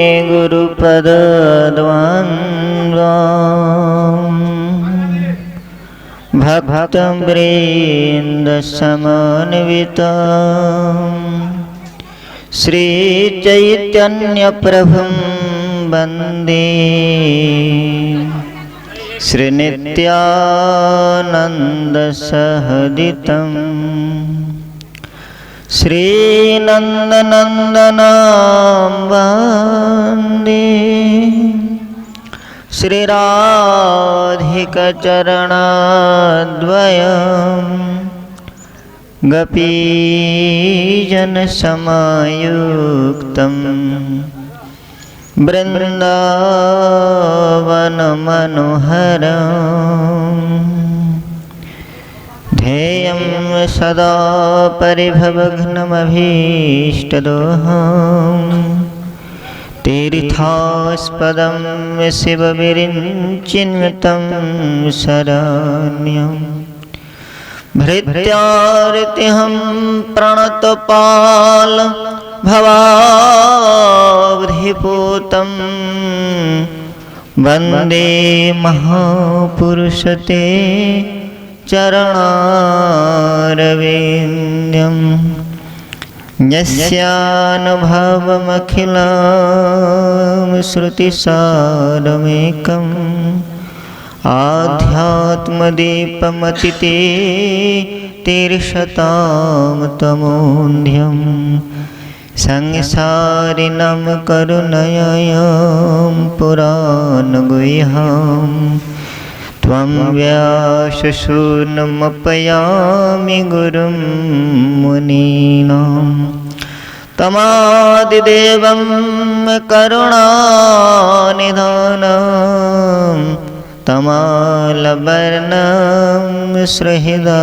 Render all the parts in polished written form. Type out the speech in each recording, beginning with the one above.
गुरुपद भक्तं वृन्द समन्वितं श्रीचैतन्य प्रभुं वन्दे श्रीनित्यानन्द सहदितं श्रीनन्दनन्दनं वन्दे श्रीराधिकचरणाद्वयं गोपीजनसमायुक्तं बृन्दावनमनोहरम् ध्येयं सदा परिभवघ्नमभीष्टदोहं तीर्थास्पदं शिवविरिञ्चिन्वितं शरण्यं भृत्यार्तिहं प्रणतपाल भवाब्धिपूतं वन्दे महापुरुषते चरणारविन्द्यं यस्यानुभवमखिलं श्रुतिसारमेकम् आध्यात्मदीपमतिते तीर्षतां तमोऽन्ध्यं संसारिणं करुणयां पुराणगुह्यं त्वं व्यासशून्यमपयामि गुरुं मुनीनां तमादिदेवं करुणानिधानं तमालवर्णं सुहृदावतारम्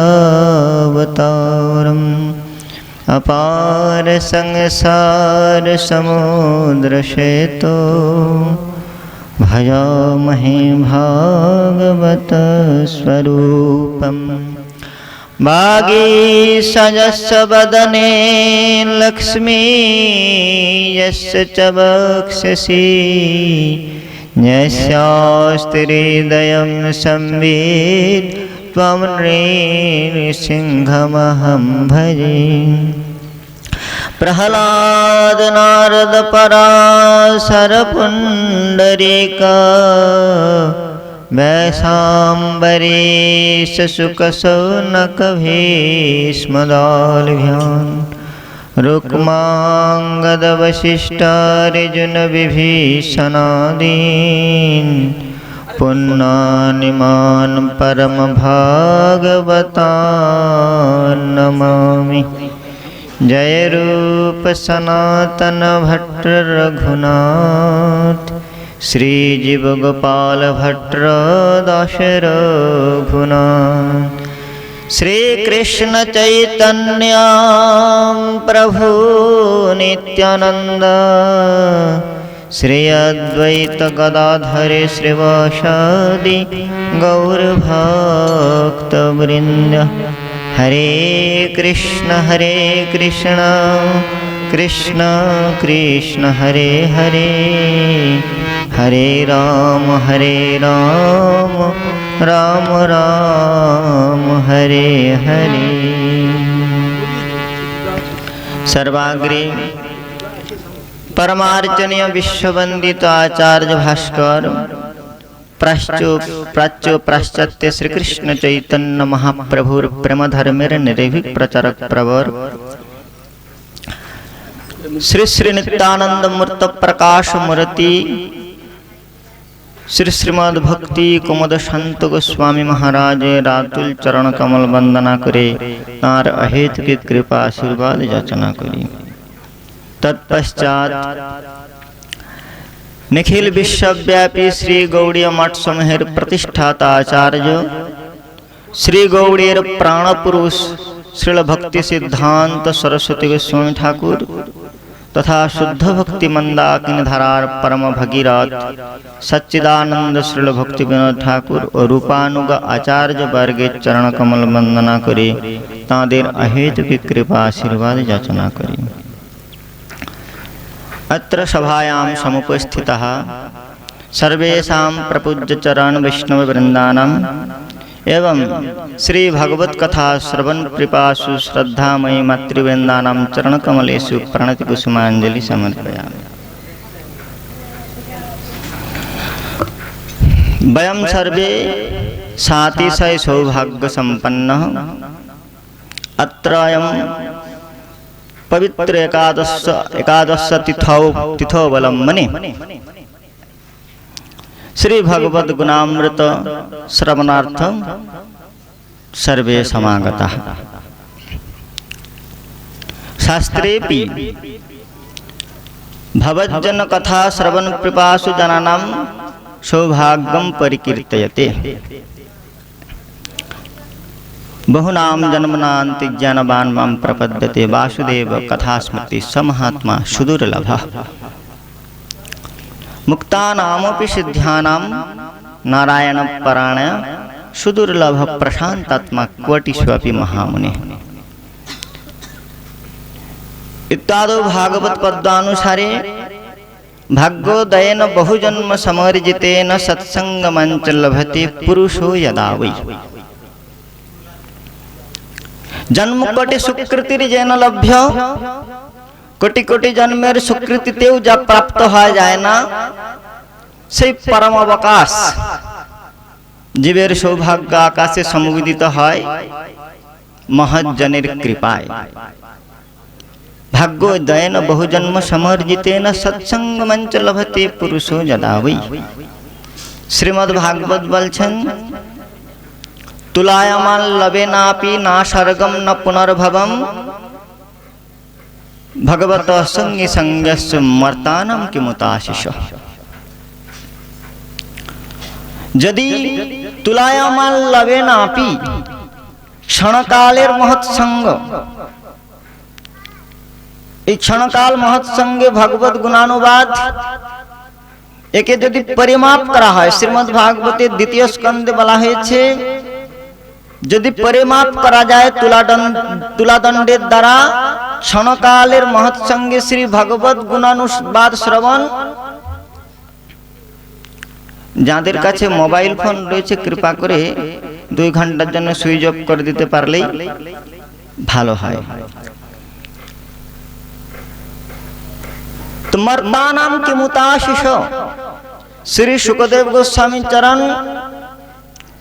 अपार संसार समुद्रसेतो भजामहे भागवत स्वरूपम् वागीशयस्य वदने लक्ष्मी यस्य च वक्षसि यस्यास्ति हृदयं संवित् त्वं नृसिंहमहं भजे। प्रह्लाद नारद पराशर पुण्डरीक वैशाम्बरीश शुक शौनक भीष्मदाल्भ्यान् रुक्माङ्गद वसिष्ठार्जुन विभीषणादीन् पुण्णानिमान् परमभागवतान् नमामि। जय रूप सनातन भट्ट रघुनाथ श्रीजीव गोपाल भट्ट दास रघुनाथ श्रीकृष्ण चैतन्य प्रभु नित्यानंद श्री अद्वैत गदाधर श्रीवासादि गौरभक्तवृंद। हरे कृष्ण कृष्ण कृष्ण हरे हरे, हरे राम राम राम हरे हरे। सर्वाग्रे परमार्चनीय विश्ववंदित आचार्य भास्कर प्राच्यो पाश्चात्य श्री कृष्ण चैतन्य महाप्रभुर प्रेम धर्मेर निर्भीक प्रचारक प्रवर श्री श्री नित्यानंद मूर्त प्रकाश मूर्ति श्री श्रीमद् भक्ति कुमुद संत गोस्वामी महाराज रातुल चरण कमल वंदना करे तार अहेतु की कृपा आशीर्वाद याचना करी। तत्पश्चात निखिल विश्वव्यापी श्री गौड़ीय मठ समूहेर प्रतिष्ठाता आचार्य श्री गौड़ीर प्राणपुरुष श्रील भक्ति सिद्धांत सरस्वती गोस्वामी ठाकुर तथा शुद्ध भक्ति मंदाकिनी धारार परम भगीरथ सच्चिदानंद श्रील भक्ति विनोद ठाकुर और रूपानुग आचार्य वर्गे चरण कमल वंदना करे तादेर अहेतु की कृपा आशीर्वाद याचना करी। अत्र सभायां समुपस्थितः सर्वेषां प्रपूज्य चरण वैष्णव वृन्दानाम् एवं श्री भगवत कथा श्रवण कृपासु श्रद्धामयी मातृवृन्दानां चरणकमलेषु प्रणति कुसुमाञ्जलि समर्पयामि। वयं सर्वे सातिशय सौभाग्यसम्पन्नः अत्रायं पवित्र एकादश तिथोवलम्बने श्री भगवद गुणामृत श्रवणार्थं सर्वे समागताः। शास्त्रेपि भवज्जन कथा श्रवण पिपासु जनानां सौभाग्यं परिकीर्तयते। बहुनाम जन्मनान्ति ज्ञानवान् मां प्रपद्यते वासुदेव कथा स्मृति स महात्मा सुदुर्लभः। मुक्तानामपि सिद्ध्यानां नारायण परायण सुदुर्लभ प्रशान्तात्मा कोटिष्वपि महामुने। इत्यादि भागवत पद्यानुसारे भाग्योदयेन बहुजन्म समर्जितेन सत्संगमञ्च लभते पुरुषो यदा वै। जन्म कोटि सुकृतिर्जेन लभ्य, कोटि कोटि जन्मेर सुकृतितेও যা প্রাপ্ত হয় যায় না, সেই পরম অবকাশ জীবের সৌভাগ্য আকাশে সমুদিত হয় মহজ্জনের কৃপায়। ভাগ্যোদয়েন বহুজন্ম সমর্জিতেন সৎসঙ্গমঞ্চ লভতে পুরুষো যদা वै। শ্রীমদ্ ভাগবত বলছেন तुलायमान लवेनापि ना सर्गम न पुनर्भवम भगवत संगी संगस्य मर्तानम किमुताशिष। यदि तुलायमान लवेनापि क्षणकालेर महत्संग, এই ক্ষণকাল মহৎসঙ্গে ভগবত গুণানুবাদ একে যদি পরিমাপ করা হয়, শ্রীমদ্ ভাগবতের দ্বিতীয় স্কন্ধে বলা হয়েছে যদি পরিমাপ করা যায় তুলাদণ্ডের দ্বারা ক্ষণকালের মহৎসঙ্গে শ্রী ভগবত গুণানুবাদ শ্রবণ। যাদের কাছে মোবাইল ফোন রয়েছে কৃপা করে 2 ঘন্টার জন্য সুইচ অফ করে দিতে পারলেই ভালো হয়। तो मर्तानाम किमुताशिष श्री सुखदेव गोस्वामी चरण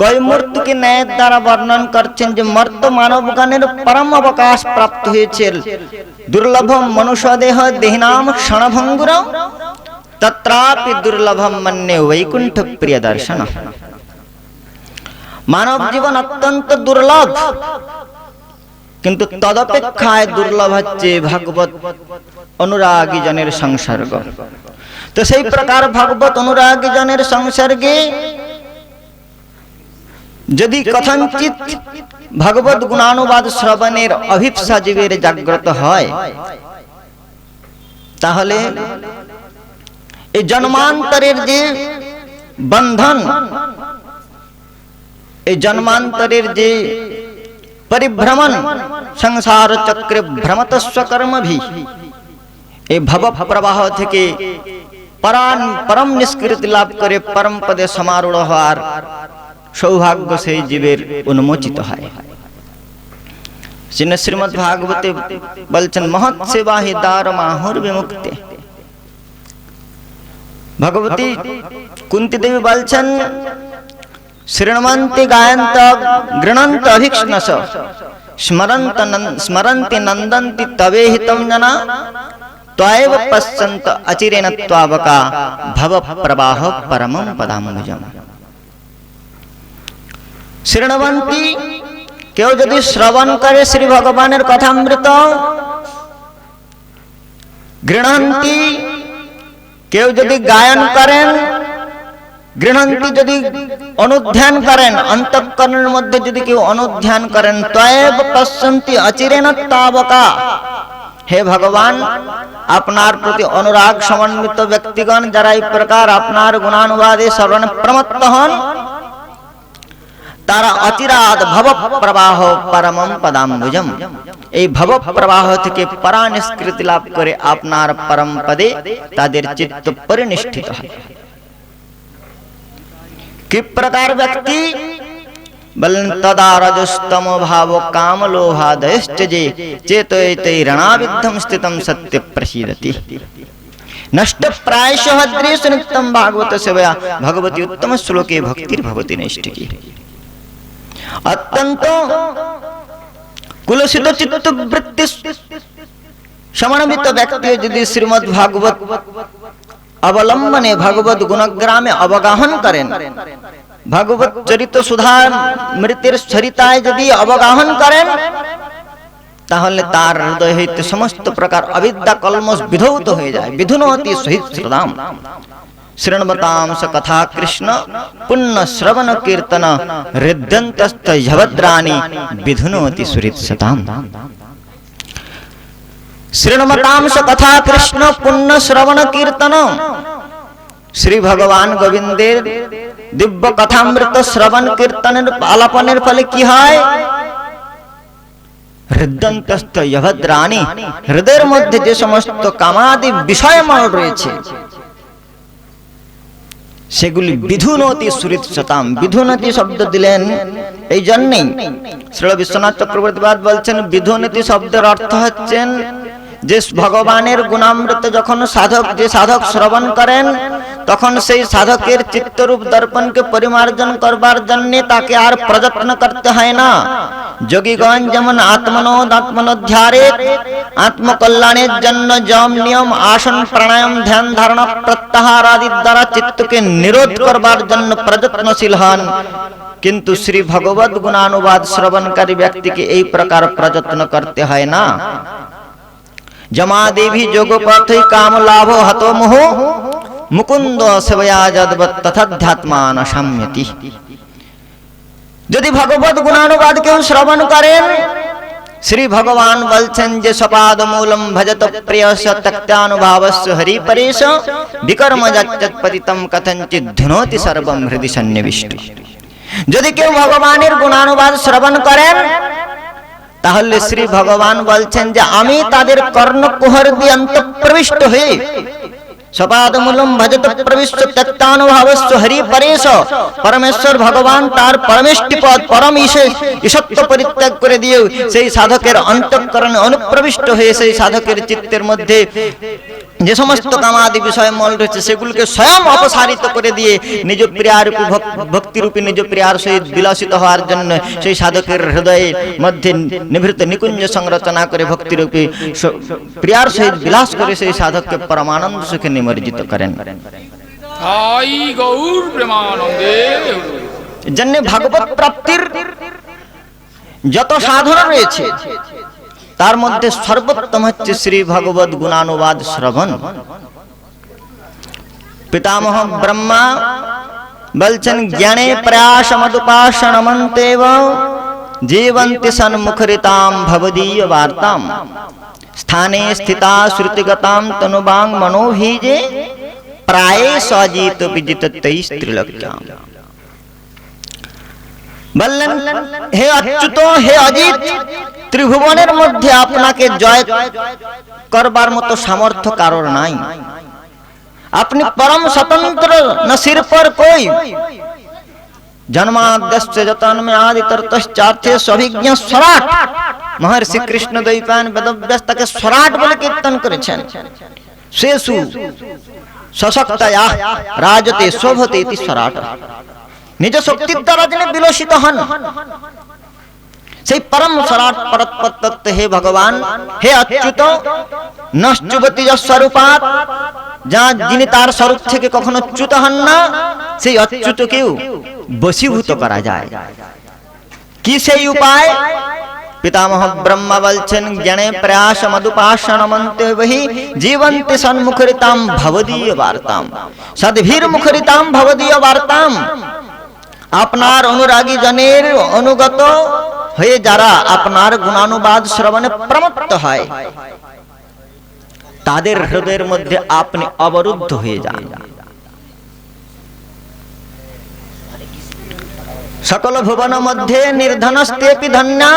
কৈমূর্তি के ন্যায় দ্বারা বর্ণন করছেন যে মর্ত মানবগণের পরম অবকাশ প্রাপ্ত হয়েছে। দুর্লভ মনুষ্য দেহ দেহিনাম ক্ষণভঙ্গুর তত্রাপি দুর্লভম মন্যে বৈকুণ্ঠ প্রিয় দর্শন। মানব জীবন অত্যন্ত দুর্লভ, কিন্তু তদপেক্ষায় দুর্লভ হচ্ছে ভগবত অনুরাগী জনের সংসর্গ। তো সেই প্রকার ভগবত অনুরাগী জনের সংসর্গে যদি কথঞ্চিত ভগবত গুণানুবাদ শ্রবণের অভিপ্সা জীবের জাগ্রত হয়, তাহলে এই জন্মান্তরের যে বন্ধন, এই জন্মান্তরের যে परिभ्रमण संसार चक्रे भ्रमतस्व कर्मभि, এই ভব প্রবাহ থেকে পরম নিষ্কৃতি লাভ করে পরম পদে সমারূঢ় হওয়ার সৌভাগ্য সেই জীবের উন্মোচিত হয়। শ্রীমদ্ ভাগবতে বলছেন মহৎ সেবা হি দ্বার মাহুর বিমুক্তে। ভগবতী কুন্তি দেবী বলছেন শৃण्वन्ति गायन्त गृह्णन्त अभीक्ष्णस स्मरन्ति नन्दन्ति तवेहितं जना त्वएव पश्यन्त अचिरेण त्वावका भव प्रवाह परमं पदाम्बुजम्। शृण्वन्ति কেউ যদি শ্রবণ করে শ্রী ভগবানের কথামৃত, গৃহন্তি কেউ যদি গায়ন করেন, গৃহন্তি যদি অনুধ্যান করেন, অন্তঃকরণের মধ্যে যদি কেউ অনুধ্যান করেন, তয়েব পশ্যন্তি অচিরেণ তাবকা। হে ভগবান, আপনার প্রতি অনুরাগ সমন্বিত ব্যক্তিগণ যারা এই প্রকার আপনার গুণানুবাদে শ্রবণে প্রমত্ত হন, তারা অচিরাদ ভব প্রবাহ পরমম পদাম্বুজম, এই ভব প্রবাহ থেকে পরানিষ্কৃতি লাভ করে আপনার পরম পদে তাদের চিত্ত পরিনিষ্ঠিত হয়। কি প্রকার ব্যক্তি বলেন, তদা রজস্তম ভাব কাম লোভাদয়শ্চ যে চেতয়তে রণাবিদ্ধম স্থিতম সত্য প্রসীদতি। নষ্ট প্রায়শঃ দ্রেষু নিত্যম ভাগবত সেবয়া ভগবতী উত্তম শ্লোকে ভক্তির ভবতি নৈষ্ঠিকী। অত্যন্ত কুলসিত চিত্তবৃত্তি সমন্বিত ব্যক্তি যদি শ্রীমদ্ ভাগবত অবলম্বনে ভগবত গুণগ্রামে অবগাহন করেন, ভগবত চরিত সুধা মৃতের সরিতায় যদি অবগাহন করেন, তাহলে তার হৃদয় হইতে সমস্ত প্রকার অবিদ্যা কলমশ বিধৌত হয়ে যায়। বিধুনতি সহিশ্রদাম শৃণবতাম স কথা কৃষ্ণ পুণ্য শ্রবণ কীর্তন হৃদ্যন্তস্থ ঝভদ্রাণি বিধুনতি সুহৃৎসতাম। শৃণবতাম স কথা কৃষ্ণ পুণ্য শ্রবণ কীর্তন, শ্রী ভগবান গোবিন্দের দিব্য কথামৃত শ্রবণ কীর্তনের আলাপনের ফলে কি হয়? হৃদয়ন্তস্থ যভদ্রাণি, হৃদয়ের মধ্যে যে সমস্ত কামাদি বিষয়মল রয়েছে সেগুলি বিধুনতি সুহৃৎসতাম। বিধুনতি শব্দ দিলেন এই জন্যই, শ্রীল বিশ্বনাথ চক্রবর্তীবাদ বলছেন বিধুনতি শব্দের অর্থ হচ্ছেন যে ভগবানের গুণামৃত যখন যে সাধক শ্রবণ করেন, তখন সেই সাধকের চিত্তরূপ দর্পণকে পরিমার্জন করবার জন্য তাকে আর প্রযত্ন করতে হয় না। যোগীগণ যেমন আত্মনোধ্যারে আত্মকল্যাণের জন্য যম নিয়ম আসন প্রাণায়াম ধ্যান ধারণা প্রত্যাহার আদি দ্বারা চিত্তকে নিরোধ করবার জন্য প্রযত্নশীল হন, কিন্তু শ্রী ভগবত গুণানুবাদ শ্রবণকারী ব্যক্তিকে এই প্রকার প্রযত্ন করতে হয় না। জমাদেবী যোগপথৈ কাম লাভ হতো মোহ মুকুন্দ সেবয়া যদ্বৎ তথাধ্যাত্মান সাম্যতি। যদি ভগবত গুণানুবাদ কেউ শ্রবণ করেন, শ্রী ভগবান বলছেন যে সপাদ মূলম ভজত প্রিয়স তক্তানুভাবস্য হরি পরেশ বিকর্ম যচ্চৎপতিতম কথঞ্চিৎ ধুনোতি সর্বম হৃদি সন্নিবিষ্ট। যদি কেউ ভগবানের গুণানুবাদ শ্রবণ করেন, তাহলে শ্রী ভগবান বলছেন যে আমি তাদের কর্ণকুহর দিয়ে অন্তঃপ্রবিষ্ট হয়ে সপাদমূলম ভজত প্রবিষ্ট তত্ত্বানুভাবস্য হরি পরেশ, পরমেশ্বর ভগবান তার পরমেষ্টি পদ পরম ঈশত্ব পরিত্যাগ করে দিয়ে সেই সাধকের অন্তঃকরণে অনুপ্রবিষ্ট হয়ে সেই সাধকের চিত্তের মধ্যে যে সমস্ত কামাদি বিষয় মল রয়েছে সেগুলোকে স্বয়ং অপসারিত করে দিয়ে নিজ প্রিয়ারূপী ভক্তিরূপী নিজ প্রিয়ার সহিত বিলাসিত হওয়ার জন্য সেই সাধকের হৃদয়ের মধ্যে নিভৃত নিকুঞ্জ সংরচনা করে ভক্তিরূপী প্রিয়ার সহিত বিলাস করে সেই সাধককে পরমানন্দ সুখে নিমজ্জিত করেন। জন্য ভাগবত প্রাপ্তির যত সাধনা রয়েছে তার মধ্যে সর্বোত্তম হচ্ছে শ্রী ভগবত গুণানুবাদ শ্রবণ। পিতামহ ব্রহ্মা বলছেন জ্ঞানে প্রয়াস মদুপাসনমন্তেব জীবন্তি সন্মুখরিতাম ভবদীয় বার্তাম স্থানে স্থিতা শ্রুতিগতাম তনুবাং মনোভীজে প্রায়ে সজিত বিজিতৈ স্ত্রীলক্ষ্যাম। বললেন হে অচ্যুত, হে অজিত, ত্রিভুবনের মধ্যে আপনাকে জয় করবার মতো সামর্থ্য কারোর নাই। আপনি পরম স্বতন্ত্র, না সির পর কই। জন্মাদ্যস্য যতন্মে আদিতরতশ্চার্থে স্বভিজ্ঞ স্বরাট। মহর্ষি কৃষ্ণ দ্বৈপায়ন বেদব্যাস তাকে স্বরাট বলে কীর্তন করেছেন। শেষু সশক্তয়া রাজতে শোভতে ইতি স্বরাট। নিজ শক্তির দ্বারা যিনি বিলসিত হন, সেই পরম স্বরাট পরতত্ত্ব হে ভগবান, হে অচ্যুত, নশ্চুবতি স্বরূপাৎ, যা যিনি তার স্বরূপ থেকে কখনো চ্যুত হন না, সেই অচ্যুতকেও বশীভূত করা যায়। কি সেই উপায়? পিতামহ ব্রহ্মা বলছেন জ্ঞানে প্রয়াস মদুপাসনমন্তে বহি জীবন্তি সন্মুখরিতাম ভবদীয় বার্তাম সদ্ভীর মুখরিতাম ভবদীয় বার্তাম। আপনার অনুরাগী জনের অনুগত হয়ে যারা আপনার গুণানুবাদ শ্রবণে প্রমত্ত হয়, তাদের হৃদয়ের মধ্যে আপনি অবরুদ্ধ হয়ে যান। সকল ভুবন মধ্যে নির্ধনস্তেপি ধন্যা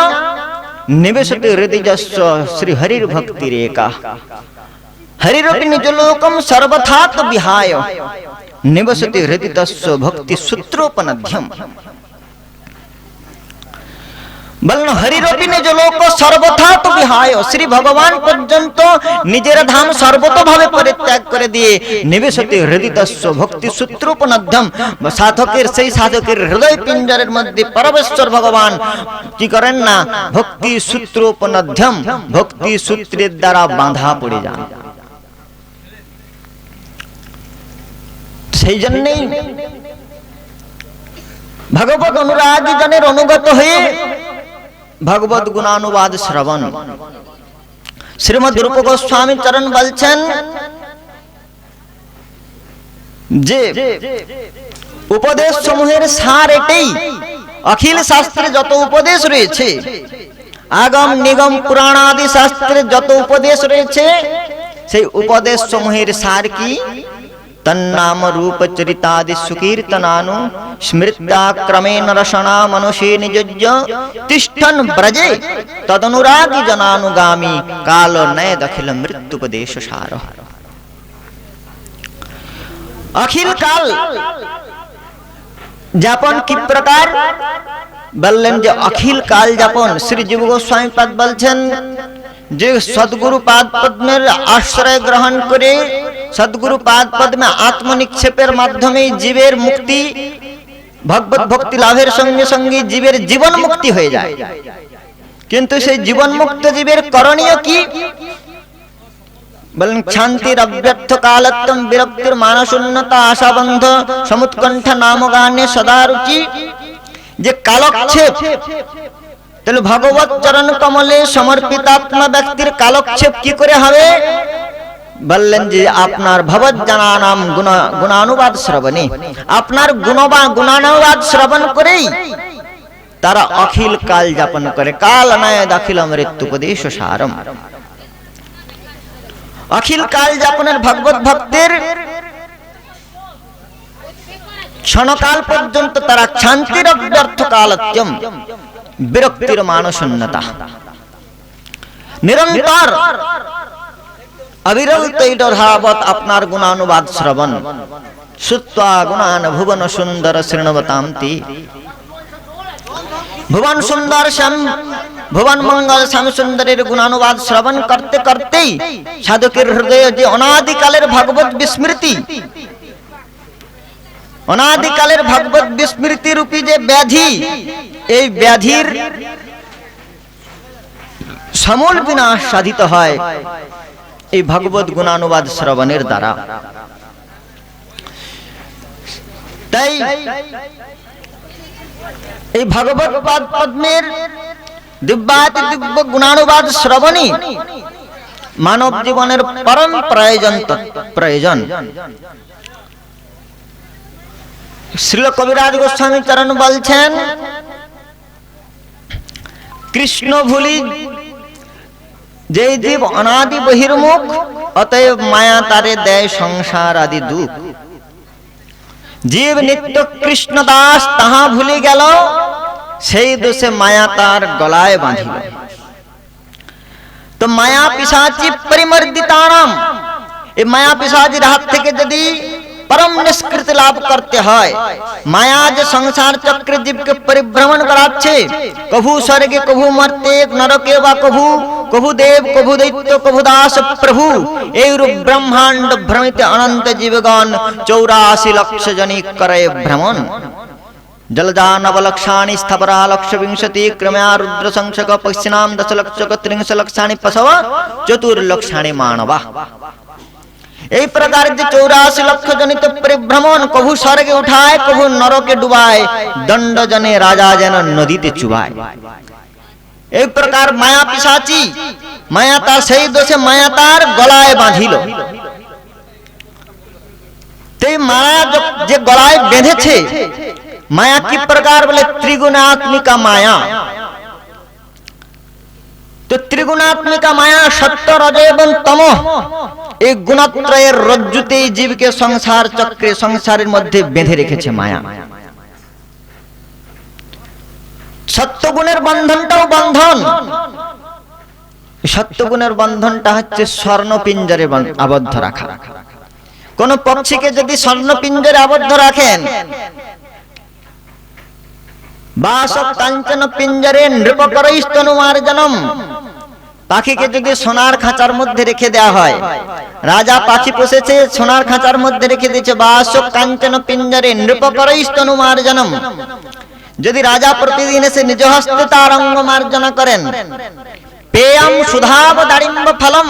নিবেশতে হৃদয়স্য শ্রী হরির ভক্তিরেকা হরিরপি নিজলোকম সর্বথাত বিহায় নিবসতি হৃদয়স্য ভক্তি সূত্রোপনধ্যম। বলন হরিরপি নিজ লোক সর্বথা তো বিহায়, শ্রী ভগবান পর্যন্ত নিজের ধাম সর্বতভাবে পরিত্যাগ করে দিয়ে নিবেশতি হৃদিতস্য ভক্তি সূত্রোপনধ্যম, সাধকের সেই সাধকের হৃদয় পিঞ্জরের মধ্যে পরমেশ্বর ভগবান কি করেন না, ভক্তি সূত্রোপনধ্যম, ভক্তি সূত্রের দ্বারা বাঁধা পড়ে যান। সেই জন্যই ভগবত অনুরাগী জনের অনুগত হয়ে ভগবত গুণানুবাদ শ্রবণ। শ্রীমদ রূপ গোস্বামী চরণ বলছেন যে উপদেশ সমূহের সার এটাই, অখিল শাস্ত্রে যত উপদেশ রয়েছে, আগম নিগম পুরাণ আদি শাস্ত্রে যত উপদেশ রয়েছে, সেই উপদেশ সমূহের সার কি, তন্নাম রূপ চরিতাদি সুকীর্তনানু স্মৃত্য়া ক্রমেণ রসনা মনুষে নিযোজ্য তিষ্ঠন ব্রজে তদনুরাগী জনানুগামী কাল নয় দখিল মৃত্যুপদেশ সার। अखिल काल যাপন কি প্রকার বললেন যে अखिल काल যাপন শ্রী জীব গোস্বামী পাদ বলছেন যে সদ্গুরু পাদ পদ্মের আশ্রয় গ্রহণ করে সদ্গুরু পাদ পদ্মে আত্মনিক্ষেপের মাধ্যমে জীবের মুক্তি, ভগবত ভক্তি লাভের সঙ্গে সঙ্গে জীবের জীবন মুক্তি হয়ে যায়। কিন্তু সেই জীবন মুক্ত জীবের করণীয় কি বলেন, শান্তির অব্যর্থ কালত্বম বিরক্তির মানসোন্নতা আশাবন্ধ সমুৎকণ্ঠ নাম গানে সদা রুচি। যে কালক্ষেপ, তাহলে ভগবত চরণ কমলে সমর্পিত আত্মা ব্যক্তির কালক্ষেপ কি করে হবে বললেন যে আপনার ভগবত জানানাম গুণানুবাদ শ্রবণে, আপনার গুণানুবাদ শ্রবণ করেই তারা অখিল কাল যাপন করে। কাল নয় দাখিল মৃত্যুপদেশ সারম। অখিল কাল যাপনের ভগবত ভক্তের ক্ষণকাল পর্যন্ত তারা শান্তির অব্যর্থ কালত্যম বিরক্তির মানসোন্নতা, নিরন্তর অবিরল তৈলধাবত আপনার গুণানুবাদ শ্রবণ, শ্রুত্বা গুণান ভুবন সুন্দর শৃণবতান্তি। ভুবন সুন্দর শ্যাম ভুবন মঙ্গল শ্যাম সুন্দরের গুণানুবাদ শ্রবণ করতে করতেই সাধকের হৃদয়ে যে অনাদিকালের ভগবত বিস্মৃতি, অনাদিকালের ভগবত বিস্মৃতি রূপী যে ব্যাধি, এই ব্যাধির সমূল বিনাশ সাধিত হয় এই ভগবত গুণানুবাদ শ্রবণের দ্বারা। তাই এই ভগবত পাদ পদ্মের দিব্যাতি দিব্য গুণানুবাদ শ্রবণই মানব জীবনের পরম প্রয়োজন। শ্রীল কবিরাজ গোস্বামী চরণ বলছেন, কৃষ্ণ ভুলি যেই জীব অনাদি বহির্মুখ, অতএব মায়া তারে দেয় সংসার আদি দুঃখ। জীব নিত্য কৃষ্ণ দাস তাহা ভুলি গেল, সেই দোষে মায়া তার গলায় বাঁধিল। তো মায়া পিশাচি পরিমর্দিতানাম, এই মায়া পিশাচির হাত থেকে যদি परम निष्कृति लाभ करते हैं, माया जो संसार चक्र जीव के परिभ्रमण कराচ্ছে, कभू स्वर्गे कभू मर्ते नरके वा कभू देव कभू दैत्य कभू दास प्रभु, এই রূপ ব্রহ্মাণ্ড ভ্রমিত অনন্ত জীবগণ 84 লক্ষ জনি করে ভ্রমণ। जलजानवलक्षाणि स्थपरा लक्ष विंशति क्रमया रुद्र संशक पश्चिनाम 10 लक्ष 30 लक्षाणि पशव चतुर्लक्षाणि मानवा। এই প্রকার যে 84 লক্ষ জনিত পরিভ্রমণ, কভু স্বর্গে উঠায় কভু নরকে ডুবায়, দণ্ড জনে রাজা যেন নদীতে চুবায়। এই প্রকার মায়া পিশাচি, মায়া তার সেই দোষে মায়া তার গলায় বাঁধিল। এই মায়া যে গলায় বেঁধেছে, মায়া কি প্রকার বলে, ত্রিগুণাত্মিকা মায়া। তো ত্রিগুণাত্মিকা মায়া সত্য রজ এবং তম, এই গুণত্রয়ের রজ্জুতেই জীবকে সংসার চক্রে সংসারের মধ্যে বেঁধে রেখেছে মায়া। সত্যগুণের বন্ধনটাও বন্ধন। সত্যগুণের বন্ধনটা হচ্ছে স্বর্ণ পিঞ্জরে আবদ্ধ রাখা। কোন পক্ষীকে যদি স্বর্ণ পিঞ্জরে আবদ্ধ রাখেন, বাস কাঞ্চন পিঞ্জরে নৃপকরৈস্তনুমার্জনম, পাখিকে যদি সোনার খাঁচার মধ্যে রেখে দেওয়া হয়, রাজা পাখি পুষেছে, সোনার খাঁচার মধ্যে রেখে দিয়েছে, বাস কাঞ্চন পিঞ্জরে নৃপকরৈস্তনুমার্জনম, যদি রাজা প্রতিদিন এসে নিজ হস্তে তার অঙ্গ মার্জনা করেন, পেয়ম সুধাব দারিম্ব ফলম,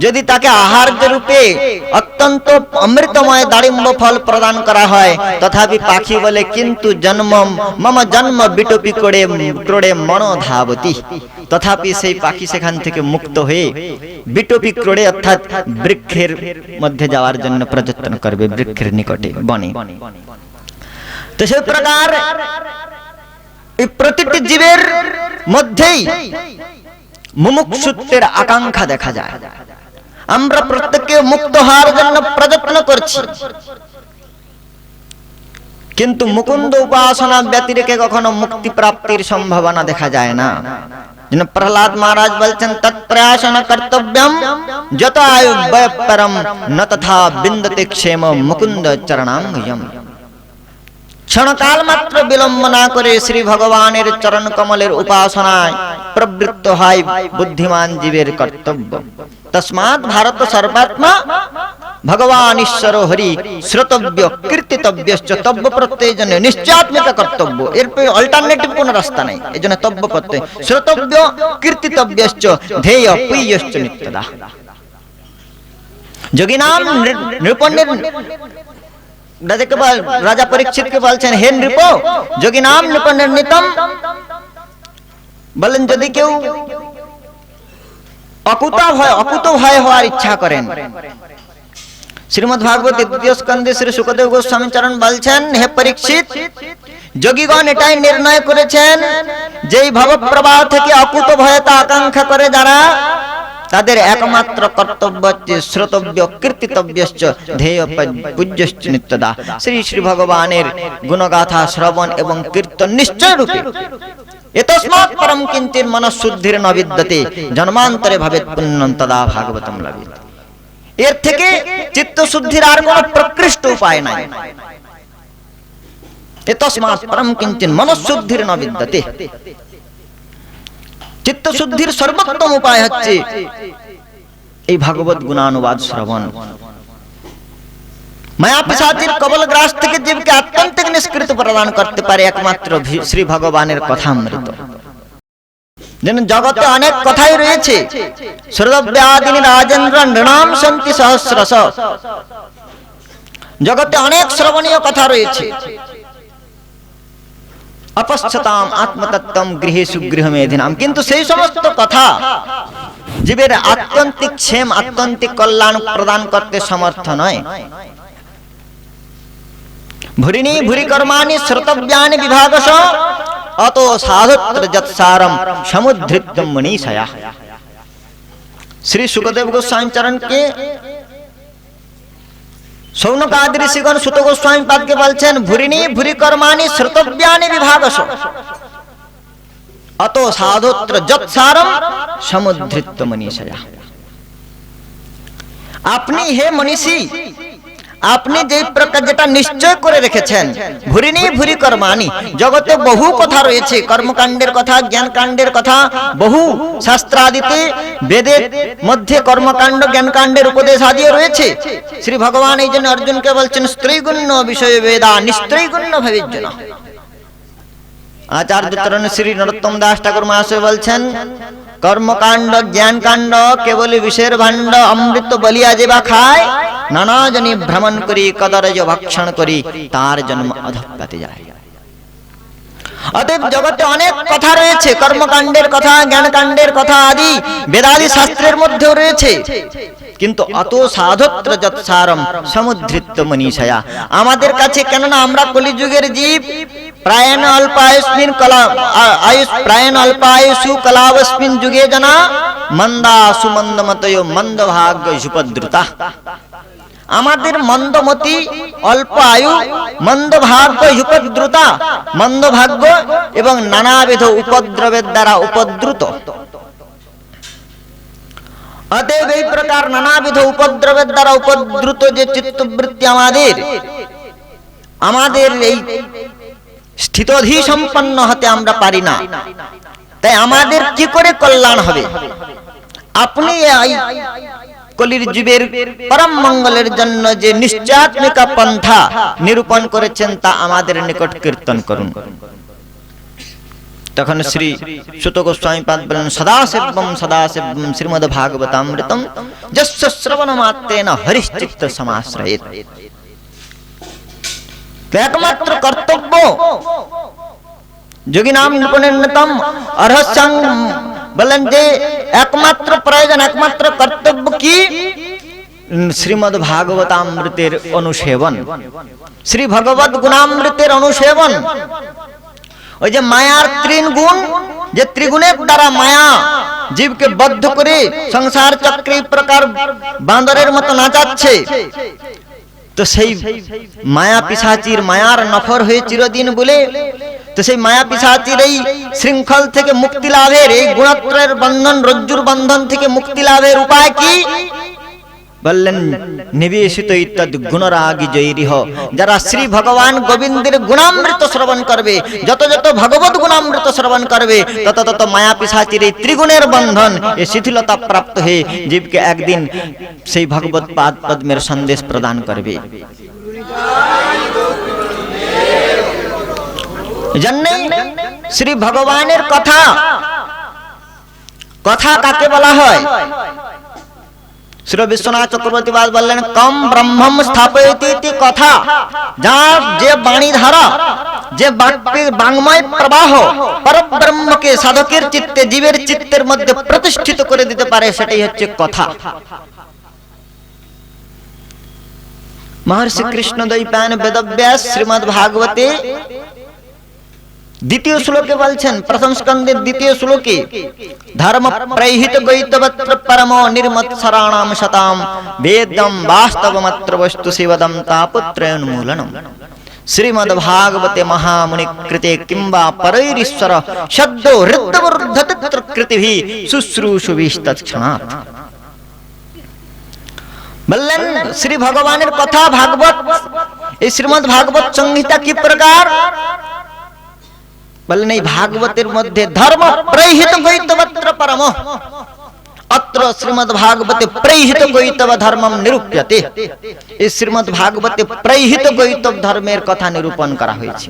যদি তাকে আহার্য রূপে অত্যন্ত অমৃতময় দারিম্ব ফল প্রদান করা হয়, তথাপি পাখি বলে কিন্তু জন্ম মম জন্ম বিটপি ক্রোড়ে মনোধাবতী, তথাপি সেই পাখি সেখান থেকে মুক্ত হয়ে বিটপি ক্রোড়ে অর্থাৎ বৃক্ষের মধ্যে যাওয়ার জন্য প্রযত্ন করবে, বৃক্ষের নিকটে বনে। তো সেই প্রকার এই প্রতিটি জীবের মধ্যেই মুমুক্ষুত্বের আকাঙ্ক্ষা দেখা যায়। আমরা প্রত্যেকে মুক্ত হওয়ার জন্য প্রযত্ন করছি, কিন্তু মুকুন্দ উপাসনা ব্যতিরেকে কখনো মুক্তি প্রাপ্তির সম্ভাবনা দেখা যায় না। প্রহ্লাদ মহারাজ বলছেন, তৎপ্রয়াসন কর্তব্যম যত আয়ু বয়পরম ন তথা বিন্দতে ক্ষেম মুকুন্দ চরণাঙ্গয়ম। ক্ষণকাল মাত্র বিলম্ব না করে শ্রী ভগবানের চরণ কমলের উপাসনায় প্রবৃত্ত হয় বুদ্ধিমান জীবের কর্তব্য। তস্মাৎ ভারত সর্বাত্মা ভগবান ঈশ্বর হরি শ্রোতব্য কীর্তিতব্যশ্চ, তব্য প্রত্যয় জন্য নিশ্চয়াত্মিক কর্তব্য, এর অল্টারনেটিভ কোন রাস্তা নেই, এজন্য তব্য প্রত্যয়, শ্রোতব্য কীর্তিতব্যশ্চ ধেয় পুয়শ্চ নিত্যদা। যোগিনাম নৃপণ্যের রাজা পরীক্ষিতকে বলছেন, হে নৃপ, যোগী নাম নৃপনির্ণিতম, বলেন যদি কেউ অকুত ভয় হওয়ার ইচ্ছা করেন, শ্রীমদ্ ভাগবত দ্বিতীয় স্কন্ধে শ্রী শুকদেব গোস্বামী চরণ বলছেন, হে পরীক্ষিত, যোগীগণ এটাই নির্ণয় করেছেন যেই ভবপ্রবাহ থেকে অকুত ভয়তা আকাঙ্ক্ষা করে যারা, তাদের একমাত্র কর্তব্য হচ্ছে শ্রোতব্য কীর্তিতব্যশ্চ ধেয় পূজ্যশ্চ নিত্যদা। শ্রী শ্রী ভগবানের গুণগাথা শ্রবণ এবং কীর্তন নিশ্চয় রূপে এতস্মাৎ পরম কিঞ্চিৎ মনঃশুদ্ধির ন বিদ্যতে জন্মান্তরে ভবেৎ পুণ্যং তদা ভাগবতম লভেৎ। এর থেকে চিত্তশুদ্ধির আর কোন প্রকৃষ্ট উপায় নাই। এতস্মাৎ পরম কিঞ্চিৎ মনঃশুদ্ধির ন বিদ্যতে। চিত্তশুদ্ধির সর্বোত্তম উপায় হচ্ছে এই ভাগবত গুণানুবাদ শ্রবণ। মায়া পিশাচের কবলগ্রাস থেকে জীবকে আত্যন্তিক নিষ্কৃতি প্রদান করতে পারে একমাত্র শ্রী ভগবানের কথামৃত। যেন জগতে অনেক কথাই রয়েছে, শ্রোতব্যাদিনী রাজেন্দ্র নৃণাম সন্তি সহস্রশ, জগতে অনেক শ্রবণীয় কথা রয়েছে। অপশ্চতাম আত্মতত্ত্বম গৃহেষু গৃহমেধিনাম, কিন্তু সেই সমস্ত কথা জীবের আত্যন্তিক ক্ষেম আত্যন্তিক কল্যাণ প্রদান করতে সমর্থ নয়। ভুরিণী ভুরি কর্মাণি শ্রোতব্যানি বিভাগশ অত সাধুত্র যৎসারম সমুদ্ধৃত্যম মনীষয়া। শ্রী শুকদেব গোস্বামী চরণকে সৌনকাদি ঋষিগণ সুত গোস্বামী পাদকে বলছেন, ভুরিণী ভুরি কর্মাণি শ্রোতব্যানি বিভাগশ অত সাধুত্র যৎসারম সমুদ্ধৃত্য মনীষয়া। আপনি হে মনীষী, আপনি যে প্রকার যেটা নিশ্চয় করে রেখেছেন, ভুরিণী ভুরি কর্মাণি, জগতে বহু কথা রয়েছে, কর্মকাণ্ডের কথা, জ্ঞানকাণ্ডের কথা, বহু শাস্ত্রাদিতে বেদের মধ্যে কর্মকাণ্ড জ্ঞানকাণ্ডের উপদেশ আদিও রয়েছে। শ্রী ভগবান এই জন্য অর্জুনকে বলছেন, স্ত্রীগুণ্য বিষয় বেদা নিস্ত্রৈগুণ্য ভবেজ্জনা। আচার্য তরুণ শ্রী নরোত্তম দাস ঠাকুর মহাশয় বলছেন, কর্মকাণ্ড জ্ঞানকাণ্ড কেবল বিষের ভাণ্ড, অমৃত বলিয়া যেবা খায়, নানা জনি ভ্রমণ করি কদরজ ভক্ষণ করি তার জন্ম অধঃপতে যায়। অতএব জগতে অনেক কথা রয়েছে, কর্মকাণ্ডের কথা, জ্ঞানকাণ্ডের কথা আদি বেদাদি শাস্ত্রের মধ্যেও রয়েছে, কিন্তু অত সাধুত্র যৎসারম সমুদ্ধৃত্য মনীষয়া। আমাদের কাছে, কেননা আমরা কলিযুগের জীব, প্রায়ণ অল্পায়ুষু কলাবস্মিন যুগে জনা মন্দা সুমন্দমতয় মন্দভাগ্য সুপদ্রুতা। আমাদের মন্দমতি, অল্প আয়ু, মন্দ ভাগ্য, উপদ্রুতা, মন্দ ভাগ্য এবং নানাবিধ উপদ্রবের দ্বারা উপদ্রুত। অতএব এই প্রকার নানাবিধ উপদ্রবের দ্বারা উপদ্রুত যে চিত্তবৃত্তি আমাদের এই স্থিতধি সম্পন্ন হতে আমরা পারি না। তাই আমাদের কি করে কল্যাণ হবে? আপনি এই কলির জীবের পরম মঙ্গলের জন্য যে নিশ্চয়াত্মিকা পন্থা নিরূপণ করেছেন তা আমাদের নিকট কীর্তন করুন। তখন শ্রী সুত গোস্বামী পাদ বলেন, সদাশিবম সদাশিবম শ্রীমদ্ ভাগবতামৃতম যস্য শ্রবণ মাত্রেণ হরিশ্চিত্ত সমাশ্রয়েৎ। একমাত্র কর্তব্য যোগী নাম নিপুণেন্নতম অরহস্যাং বলেন যে একমাত্র প্রয়োজন, একমাত্র কর্তব্য কি? শ্রীমদ্ ভাগবতামৃতের অনুসেবন, শ্রী ভগবত গুণামৃতের অনুসেবন। ওই যে মায়ার ত্রিগুণ, যে ত্রিগুণের দ্বারা মায়া জীবকে বদ্ধ করে সংসার চক্রে প্রকার বাঁদরের মতো নাচাচ্ছে, তো সেই মায়া পিশাচির মায়ার নফর হয়ে চিরদিন বলে, তো সেই মায়া পিশাচির এই শৃঙ্খল থেকে মুক্তি লাভের, এই গুণত্রয়ের বন্ধন রজ্জুর বন্ধন থেকে মুক্তি লাভের উপায় কি? বললেন নিবেশিত ইত্যাদ গুণরাগী জয়রিহ। যারা শ্রী ভগবান গোবিন্দের গুণামৃত শ্রবণ করবে, যত যত ভগবত গুণামৃত শ্রবণ করবে, তত তত মায়া পিশাচির এই ত্রিগুণের বন্ধন এই শিথিলতা প্রাপ্ত হয়ে জীবকে একদিন সেই ভগবত পাদ পদ্মের সন্দেশ প্রদান করবে। জন্যই শ্রী ভগবানের কথা, কথা কাকে বলা হয়? শ্রী বিশ্বনাথ চক্রবর্তী বললেন, কম ব্রহ্মম স্থাপয়তি কথা। যার যে বাণী ধারা, যে বাংময় প্রবাহ পরব্রহ্মকে সাধকের চিত্তে, জীবের চিত্তের মধ্যে প্রতিষ্ঠিত করে দিতে পারে, সেটাই হচ্ছে কথা। মহর্ষি কৃষ্ণদ্বৈপায়ন বেদব্যাস শ্রীমদ্ ভাগবতে দ্বিতীয় শ্লোকে বলছেন, প্রথম স্কন্ধের দ্বিতীয় শ্লোকে, ধর্ম প্রহিত গৈতবত্র পরম নির্মৎসরাণাম শতাম বেদম বাস্তবমাত্র বস্তু শিবদম তাপত্রয়োন্মূলনম। শ্রীমদ্ ভাগবতে মহামুনি কৃতে কিংবা পরৈরীশ্বর শব্দ হৃদবর্ধতত্র কৃতিভি শুশ্রূষুবিস্তৎক্ষণাৎ। বললেন শ্রী ভগবানের কথা ভাগবত, এই শ্রীমদ্ ভাগবত সংহিতা কি প্রকার? বললেন এই ভাগবতের মধ্যে ধর্ম প্রহিত গৈতবত্র পরম, অত্র শ্রীমদ্ ভাগবতে প্রহিত গৈতব ধর্মম নিরূপ্যতে। এই শ্রীমদ্ ভাগবতে প্রহিত গৈতব ধর্মের কথা নিরূপণ করা হয়েছে।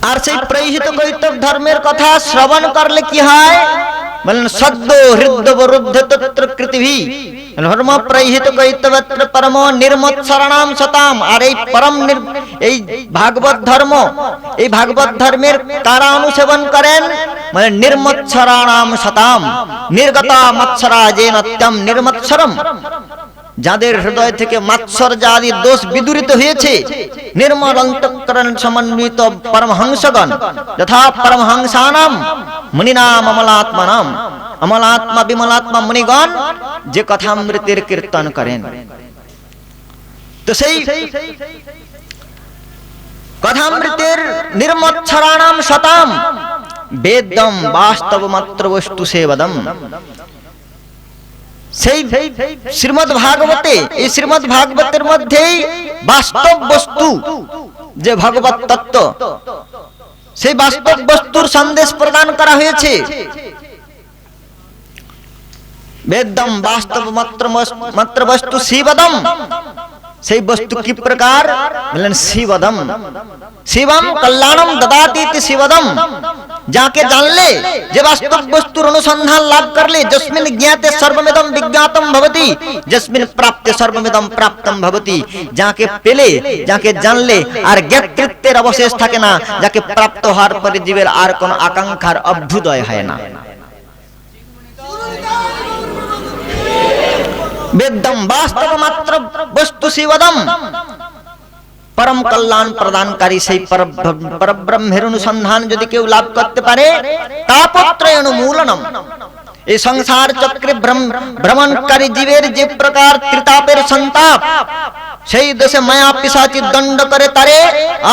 আর সেই প্রহিত গৈতব ধর্মের কথা শ্রবণ করলে কি হয়? বলেন সদ্য হৃদবরুদ্ধ তত্র কৃতিভি ধর্ম প্রহিত গৈতবত্র পরম নির্মৎসরাণাম শতাম। আর এই পরম এই ভাগবত ধর্ম, এই ভাগবত ধর্মের কারা অনুসেবন করেন? মানে নির্মৎসরাণাম শতাম, নির্গতা মৎসরা যে নত্যম নির্মৎসরম। যাদের হৃদয় থেকে মাৎসর্যাদি দোষ বিদূরিত হয়েছে, নির্মল অন্তঃকরণ সমন্বিত পরমহংসগণ, যথা পরমহংসানাম মুনিনাম অমলাত্মানাম, অমলাত্মা বিমলাত্মা মুনিগণ যে কথামৃতের কীর্তন করেন, তো সেই কথামৃতের নির্মৎসরাণাম শতাম বেদম বাস্তব মাত্র বস্তু সেবদম। সেই শ্রীমদ্ ভাগবতে, এই শ্রীমদ্ ভাগবতের মধ্যেই বাস্তব বস্তু যে ভগবত তত্ত্ব, সেই বাস্তব বস্তুর সন্দেশ প্রদান করা হয়েছে। বেদম বাস্তব মাত্র বস্তু শিবদম। সেই বস্তু কি প্রকার? বললেন শিবদম, শিবম কল্যাণম দদাতি শিবদম। যাকে জানলে, যে বাস্তব বস্তুর অনুসন্ধান লাভ করলে, যস্মিন জ্ঞাতে সর্বমিদম বিজ্ঞাতম ভবতি, যস্মিন প্রাপ্তে সর্বমিদম প্রাপ্তম ভবতি। যাকে পেলে, যাকে জানলে আর জ্ঞাতৃত্বের অবশেষ থাকে না, যাকে প্রাপ্ত হওয়ার পরে জীবের আর কোন আকাঙ্ক্ষার অভ্যুদয় হয় না। বেদম বাস্তব মাত্র বস্তু শিবদম, পরম কল্যাণ প্রদানকারী সেই পরব্রহ্মের অনুসন্ধান যদি কেউ লাভ করতে পারে, তাপত্রয়োন্মূলনম, এই সংসার চক্রে ভ্রমণকারী জীবের যে প্রকার ত্রিতাপের সন্তাপ, সেই দেশে মায়া পিশাচি দণ্ড করে তারে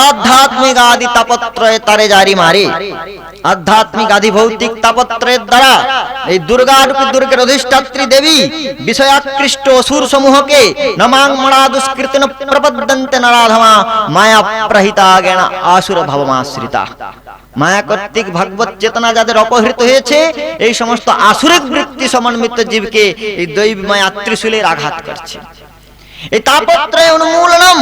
আধ্যাত্মিক আদি তাপত্রয়ে তারে জারি মারে। আধ্যাত্মিক আদি ভৌতিক তাপত্রয়ের দ্বারা এই দুর্গা রূপী দুর্গের অধিষ্ঠাত্রী দেবী বিষয়াকৃষ্ট অসুর সমূহকে নমাং মণা দুষ্কৃতিন প্রপদ্যন্তে নরাধমা মায়া প্রহিতা জ্ঞান আসুর ভবমাশ্রিতা। মায়া কর্তৃক ভগবত চেতনা যাদের অপহৃত হয়েছে, এই সমস্ত আসুরিক বৃত্তি সমন্বিত জীবকে এই দৈব মায়া ত্রিশূলের আঘাত করছে। এই তাপত্রয় উন্মূলনম,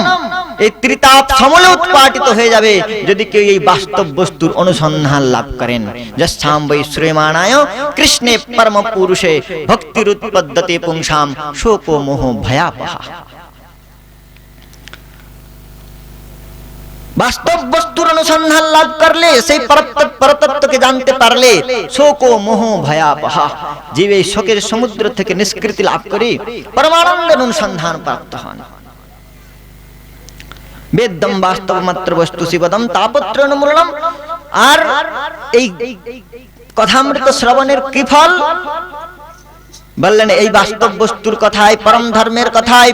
এই ত্রিতাপ সমূলে উৎপাটিত হয়ে যাবে যদি কেউ এই বাস্তব বস্তুর অনুসন্ধান লাভ করেন। যস্যাম বৈ শ্রীমানায় কৃষ্ণে পরম পুরুষে ভক্তিরুৎপদ্যতে পুংসাম শোকো মোহ ভয়াপহা। বাস্তব বস্তুর অনুসন্ধান লাভ করলে, সেই পরতত্ত্বকে জানতে পারলে শোক ও মোহ ভয়াবহা, জীব এই শোকের সমুদ্র থেকে নিষ্কৃতি লাভ করে পরমানন্দের অনুসন্ধান প্রাপ্ত হন। বেদম বাস্তব মাত্র বস্তু শিবদম তাপত্র অনুমূলনম। আর এই কথামৃত শ্রবণের কি ফল বললেন? এই বাস্তব বস্তুর কথায়, পরম ধর্মের কথায়,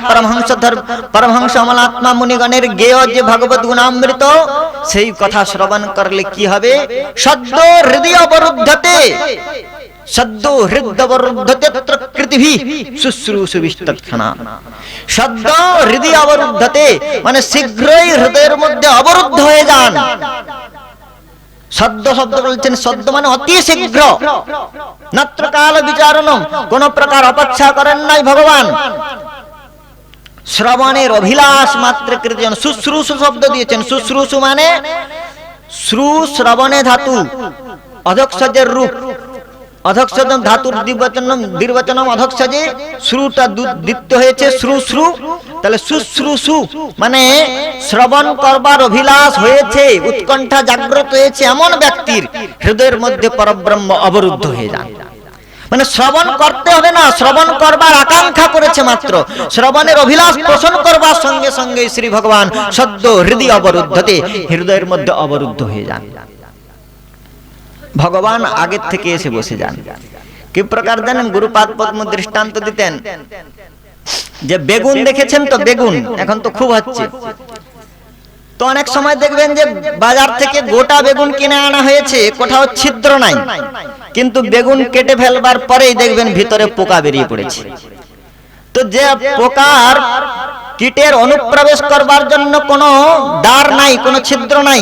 পরমহংস অমলাত্মা মুনিগণের গেয় যে ভগবত গুণামৃত, সেই কথা শ্রবণ করলে কি হবে? সদ্য হৃদয় অবরুদ্ধতে, সদ্য হৃদয় অবরুদ্ধতে তত্র কৃতিভি শুশ্রূষু বিস্তৎক্ষণা। সদ্য হৃদয় অবরুদ্ধতে মানে শীঘ্রই হৃদয়ের মধ্যে অবরুদ্ধ হয়ে যান। সদ্য শব্দ বলছেন, সদ্য মানে অতি শীঘ্র। নাত্র কাল বিচারণম, কোন প্রকার অপেক্ষা করেন নাই ভগবান। শ্রবণের অভিলাষ মাত্র কৃতজন। শুশ্রূষু শব্দ দিয়েছেন। শুশ্রূষু মানে শ্রু শ্রবণে ধাতু, অধক্ষজের রূপ। অধক্ষজ ধাতুর দ্বিবচনম অধক্ষজে, শ্রুটা দ্বিত্ব হয়েছে শ্রু শ্রু। তাহলে শুশ্রূষু মানে শ্রবণ করবার অভিলাষ হয়েছে, উৎকণ্ঠা জাগ্রত হয়েছে এমন ব্যক্তির হৃদয়ের মধ্যে পরব্রহ্ম অবরুদ্ধ হয়ে যান। মানে শ্রবণ করতে হবে না, শ্রবণ করবার আকাঙ্ক্ষা করেছে মাত্র, শ্রবণের অভিলাষ পোষণ করবার সঙ্গে সঙ্গে শ্রী ভগবান সদ্য হৃদয় অবরুদ্ধতে, হৃদয়ের মধ্যে অবরুদ্ধ হয়ে যান। ভগবান আগের থেকে এসে বসে যান। কি প্রকার জানেন? গুরুপাদ পদ্ম দৃষ্টান্ত দিতেন যে বেগুন দেখেছেন তো, বেগুন এখন তো খুব হচ্ছে, তো অনেক সময় দেখবেন যে বাজার থেকে গোটা বেগুন কিনে আনা হয়েছে, কোথাও ছিদ্র নাই, কিন্তু বেগুন কেটে ফেলবার পরেই দেখবেন ভিতরে পোকা বেরিয়ে পড়েছে। তো যে পোকার কীটের অনুপ্রবেশ করবার জন্য কোনো দ্বার নাই, কোনো ছিদ্র নাই,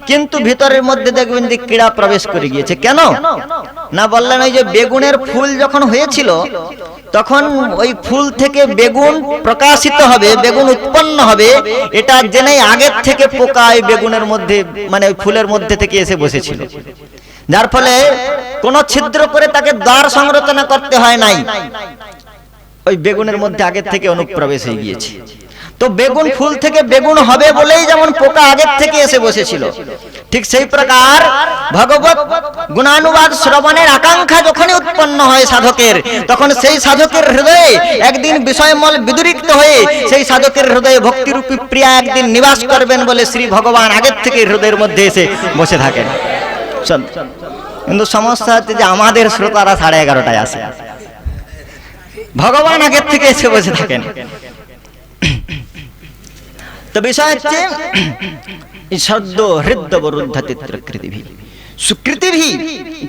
কিন্তু ভিতরের মধ্যে দেখবেন যে কীড়া প্রবেশ করে গিয়েছে। কেন না বললেন, ওই যে বেগুনের ফুল যখন হয়েছিল, তখন ওই ফুল থেকে বেগুন প্রকাশিত হবে, বেগুন উৎপন্ন হবে, এটা জেনেই আগের থেকে পোকা ওই বেগুনের মধ্যে মানে ওই ফুলের মধ্যে থেকে এসে বসেছিল, যার ফলে কোনো ছিদ্র করে তাকে দ্বার সংরচনা করতে হয় নাই, ওই বেগুনের মধ্যে আগের থেকে অনুপ্রবেশ হয়ে গিয়েছে। তো বেগুন ফুল থেকে বেগুন হবে বলেই যেমন পোকা আগের থেকে এসে বসেছিল, ঠিক সেই প্রকার ভগবত গুণানুবাদ শ্রবণের আকাঙ্ক্ষা যখনই উৎপন্ন হয় সাধকের, তখন সেই সাধকের হৃদয়ে একদিন বিষয়মল বিদুরিক্ত হয়ে সেই সাধকের হৃদয়ে ভক্তিরূপী প্রিয়া একদিন নিবাস করবেন বলে শ্রী ভগবান আগের থেকে হৃদয়ের মধ্যে এসে বসে থাকেন। কিন্তু সমস্যা হচ্ছে যে আমাদের শ্রোতারা 11:30টায় আসে, ভগবান আগের থেকে এসে বসে থাকেন। তো বিষয় হচ্ছে সদ্য হৃদয় অবরুদ্ধতে কৃতিভি। সুকৃতিভি,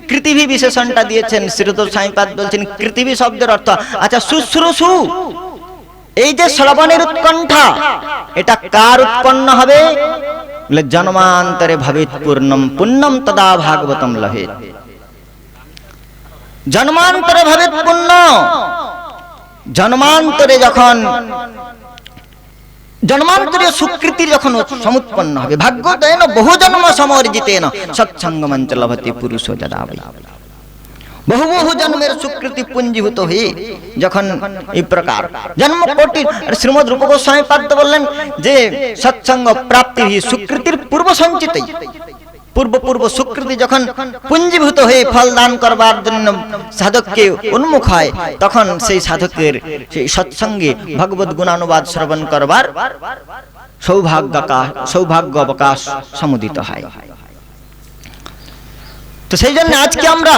কৃতিভি বিশেষণটা দিয়েছেন শ্রীধর সাইপাদ, বলছেন কৃতিভি শব্দের অর্থ, আচ্ছা শুশ্রূষু, এই যে শ্রবণের উৎকণ্ঠা, এটা কার উৎপন্ন হবে? জন্মান্তরে ভবেৎ পূর্ণম পুণ্যম তদা ভাগবতম লভেৎ। জন্মান্তরে ভবেৎ পুণ্য, জন্মান্তরে যখন জন্মান্তরীয় সুকৃতি যখন সমুৎপন্ন হবে, ভাগ্যদয়েন বহু জন্ম সমর্জিতেন সৎসঙ্গমঞ্চ লভতে পুরুষ যদা বৈ। বহু বহু জন্মের সুকৃতি পুঞ্জীভূত হয়ে যখন এই প্রকার জন্ম কোটি, শ্রীমদ রূপ গোস্বামী পাদ বললেন যে সৎসঙ্গ প্রাপ্তি সুকৃতির পূর্ব সঞ্চিতই, পূর্ব সুকৃতি যখন পুঞ্জীভূত হয়ে ফল দান করবার জন্য সাধককে উন্মুখ হয়, তখন সেই সাধকের সেই সৎসঙ্গে ভগবত গুণানুবাদ শ্রবণ করবার সৌভাগ্য অবকাশ সমুদিত হয়। তো সেই জন্য আজকে আমরা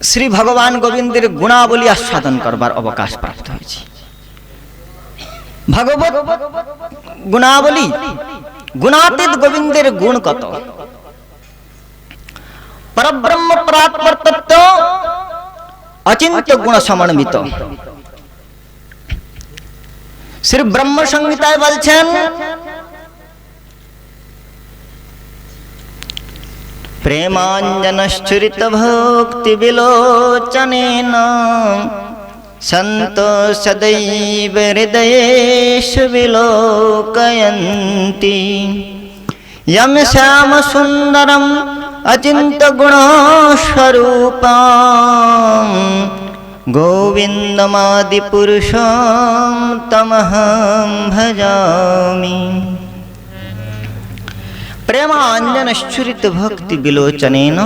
শ্রী ভগবান গোবিন্দের গুণাবলী আস্বাদন করবার অবকাশ প্রাপ্ত হয়েছে। ভগবত গুণাবলী, গুণাতীত গোবিন্দের গুণ কত, পরব্রহ্ম পরাৎপর তত্ত্ব অচিন্ত্য গুণ সমন্বিত। শ্রী ব্রহ্ম সংহিতায় বলছেন, প্রেমাঞ্জনশ্চরিত ভক্তি বিলোচনেন সন্ত সদৈব হৃদয়েষু বিলোকয়ন্তি यम श्याम सुंदरम अचिंत गुणस्वरूपम गोविंदमादि पुरुषं तमहं भजामि। प्रेमांजनश्चरित भक्ति विलोचनेन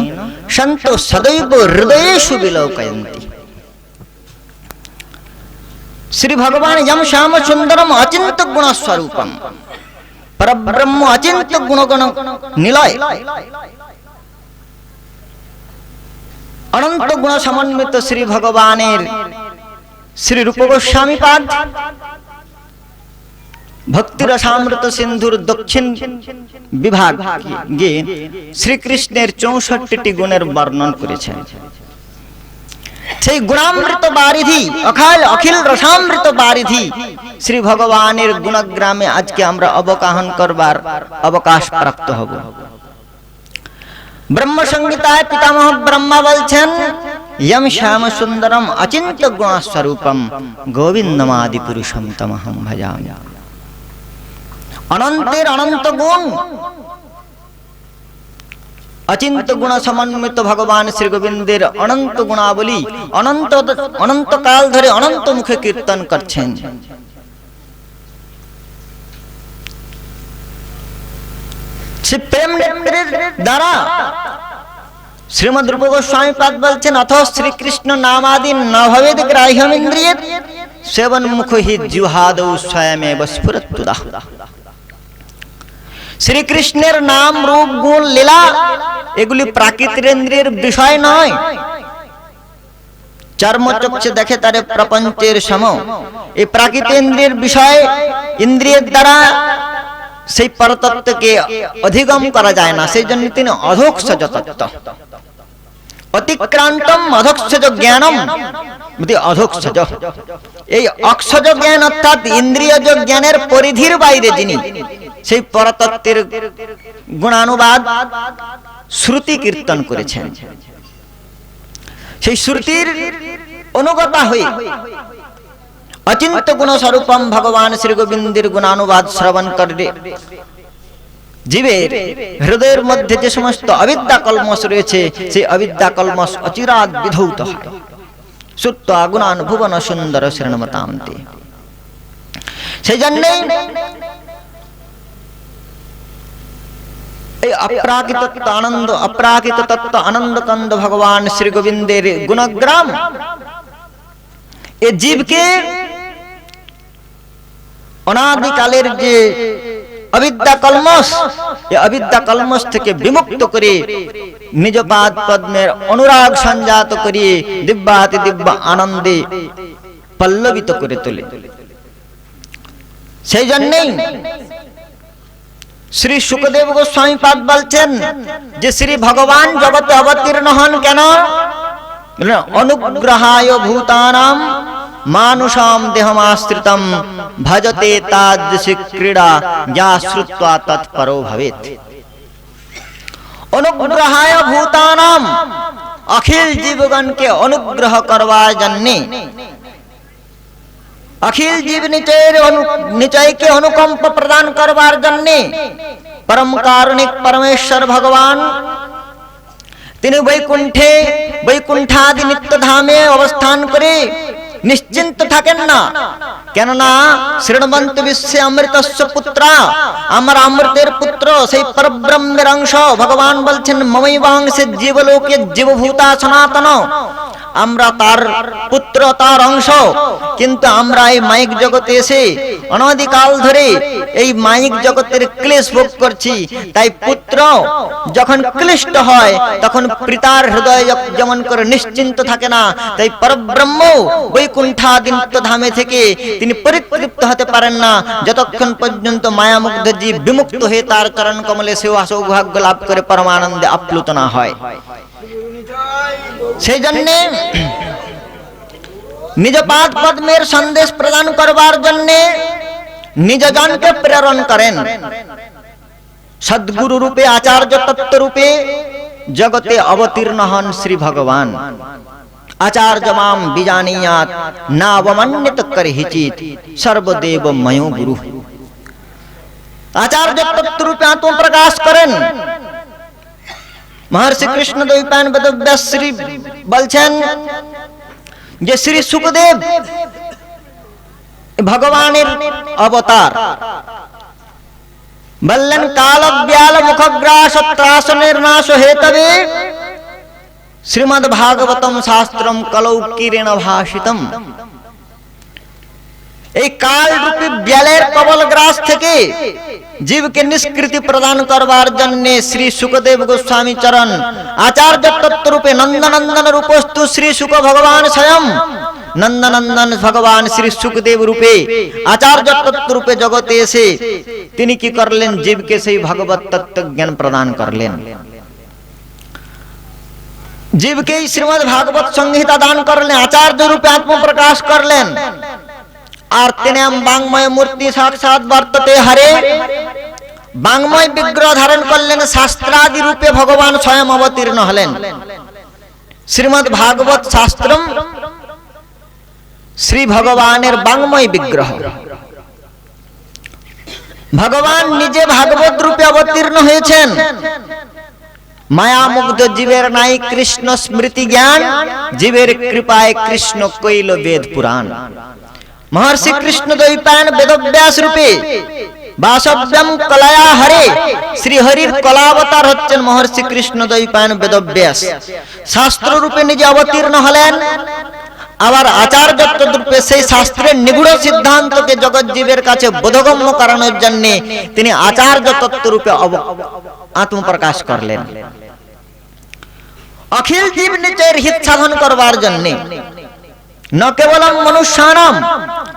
संतो सदैव हृदयेषु विलोकयन्ति। श्री भगवान यम श्याम सुंदरम अचिंत गुणस्वरूपम, परब्रह्म अचिंत्य गुणगण निलय अनंत गुण समन्वित श्री भगवानेर श्री रूप गोस्वामी पाद भक्ति रसामृत सिंधुर दक्षिण विभाग गे श्री कृष्णेर 64टी गुणेर वर्णन करेছেন। সেই গুণামৃত বারিধি অখিল রসামৃত বারিধি শ্রী ভগবানের গুণগ্রামে আজকে আমরা অবগাহন করবার অবকাশ প্রাপ্ত হব। ব্রহ্ম সংহিতায় পিতামহ ব্রহ্মা বলছেন, यम श्याम सुंदरम अचिंत्य गुणस्वरूपम गोविंदमादि पुरुषम तमहं भजामि। अनंतेर अनंत गुण, अचिंत गुण समन्वित भगवान श्री गोविंदेर अनंत गुणावली अनंत काल धरे अनंत मुखे कीर्तन करছেন। সে প্রেম নেত্রের দ্বারা শ্রীমদ্ রূপ গোস্বামী পাদ বলছেন, অথ শ্রীকৃষ্ণ নামাদি ন ভবেদ গ্রাহ্যম ইন্দ্রিয়েত সেবন মুখ হি জিহ্বাদৌ স্বয়মেব স্ফুরত্যুদা। শ্রীকৃষ্ণের নাম রূপ গুণ লীলা এগুলি প্রাকৃতেন্দ্রিয়ের বিষয় নয়। চর্মচক্ষে দেখে তারে প্রপঞ্চের সম, এই প্রাকৃতেন্দ্রিয়ের বিষয় ইন্দ্রিয়ের দ্বারা সেই পরতত্ত্বকে অধিগম করা যায় না। সেই জন্য তিনি অধোক্ষজ তত্ত্ব অতিক্রান্তম অধোক্ষজ জ্ঞানম অধোক্ষজ। এই অক্ষজ জ্ঞান অর্থাৎ ইন্দ্রিয়জ জ্ঞানের পরিধির বাইরে যিনি, সেই পরতত্ত্বের গুণানুবাদ শ্রুতি কীর্তন করেছেন। সেই শ্রুতির অনুগতা হয়ে अचिंत्य गुण स्वरूपम भगवान श्री गोविंदेर गुणानुवाद श्रवण करे जीवेर हृदयेर मध्य जे समस्त अविद्या कल्मष रयेछे सेई अविद्या कल्मष अचिरात विधौत हय। श्रुत्वा गुणान् भुवन सुंदर शरणमतान्ते। सेइजन्येई এই অপ্রাকৃত তত্ত্ব আনন্দ কন্দ ভগবান শ্রী গোবিন্দের গুণগ্রাম এ জীবকে অনাদিকালের যে अविद्या कलमश, ये अविद्या कलमश থেকে বিমুক্ত করে নিজ পাদ পদ্মের অনুরাগ সঞ্জাত করিয়ে দিব্যাতি দিব্য আনন্দে পল্লবিত করে তোলে। সেই জন্যই শ্রী শুকদেব গোস্বামী পাদ বলছেন যে শ্রী ভগবান জগতে অবতীর্ণ হন কেন? অনুগ্রহায় ভূতানাম मानुषाम देहमाश्रितम भजते तादृशी क्रीड़ा या श्रुत्वा तत्परो भवेत्। अनुग्रहाय भूतानाम अखिल जीवगण के अनुग्रह करवार जन्ने, अखिल जीव निचय के अनुकंप प्रदान करवार जन्ने परम कारुणिक परमेश्वर भगवान তিনি বৈকুণ্ঠাদি নিত্য ধামে অবস্থান করে নিশ্চিন্ত থাকেন না। কেননা শ্রীণবন্ত বিশ্বে অমৃতস্য পুত্রা, আমার অমৃতের পুত্র সেই পরব্রহ্মের অংশ ভগবান বলছেন মমৈবাংশে জীবলোকে জীবভূতা সনাতন, আমরা তার পুত্র, তার অংশ, কিন্তু আমরা এই মাইক জগতে এসে অনধিকাল ধরে এই মাইক জগতের ক্লেশ ভোগ করছি। তাই পুত্র যখন ক্লিষ্ট হয় তখন পিতার হৃদয় যেমন করে নিশ্চিন্ত থাকে না, তাই পরব্রহ্ম বৈকুণ্ঠাদিত্য ধামে থেকে তিনি পরিতৃপ্ত হতে পারেন না যতক্ষণ পর্যন্ত মায়ামুগ্ধ জীব বিমুক্ত হয়ে তার চরণ কমলে সেবা সৌভাগ্য লাভ করে পরমানন্দে আপ্লুত না হয়। সেই জন্যে নিজ পাদ পদ্মের সন্দেশ প্রদান করবার জন্যে নিজ জনকে প্রেরণ করেন। সদ্গুরু রূপে, আচার্য তত্ত্ব রূপে জগতে অবতীর্ণ হন শ্রী ভগবান। আচার্য মাম বিজানীয়াত না অবমান্বিত করহিচিত সর্বদেব ময়ো গুরু। আচার্য তত্ত্ব রূপে আত্মপ্রকাশ করেন। महर्षि कृष्ण द्वैपायन वेदव्यास श्री বলছেন যে শ্রী সুখদেব ভগবানের অবতার। বললেন কাল ব্যাল মুখগ্রাস ত্রাসনের নাশ হেতবে শ্রীমদ্ ভাগবতম শাস্ত্রম কলৌ কিরেণ ভাষিতম। এই কাল রূপী ব্যালের কবল গ্রাস থেকে জীবকে নিষ্কৃতি প্রদান করবার জন্য শ্রী সুখদেব গোস্বামী চরণ আচার্য তত্ত্ব রূপে নন্দনন্দন রূপস্তু শ্রী সুখ ভগবান স্বয়ং নন্দনন্দন ভগবান শ্রী সুখদেব রূপে আচার্য তত্ত্ব রূপে জগতে এসে তিনি কি করলেন? জীবকে সেই ভগবত তত্ত্ব জ্ঞান প্রদান করলেন। জীবকে শ্রীমদ্ ভাগবত সংহিতা দান করলেন, আচার্য রূপে আত্মপ্রকাশ করলেন। আর তিনি বাংময় মূর্তি সাক্ষাৎ বর্ততে হরে বাংময় বিগ্রহ ধারণ করলেন, শাস্ত্রাদি রূপে ভগবান স্বয়ং অবতীর্ণ হলেন। শ্রীমদ্ ভাগবত শাস্ত্রম শ্রী ভগবানের বাংময় বিগ্রহ। ভগবান নিজে ভাগবত রূপে অবতীর্ণ হয়েছেন। মায়ামুগ্ধ জীবের নাই কৃষ্ণ স্মৃতি জ্ঞান, জীবের কৃপায় কৃষ্ণ কইল বেদ পুরাণ। महर्षि कृष्ण द्वैपायन वेदव्यास रूपे वासव्यम कलया हरे श्री हरिर कलावतार হচ্ছেন महर्षि कृष्ण द्वैपायन वेदव्यास। শাস্ত্র রূপে নিজে অবতীর্ণ হলেন, আবার আচার্য রূপে সেই শাস্ত্রের নিগূঢ় সিদ্ধান্তকে জগৎ জীবের কাছে বোধগম্য করানোর জন্য তিনি আচার্য তত্ত্ব রূপে আত্মপ্রকাশ করলেন। অখিল জীব নিচের হিত সাধন করবার জন্য न केवलम मनुष्याणाम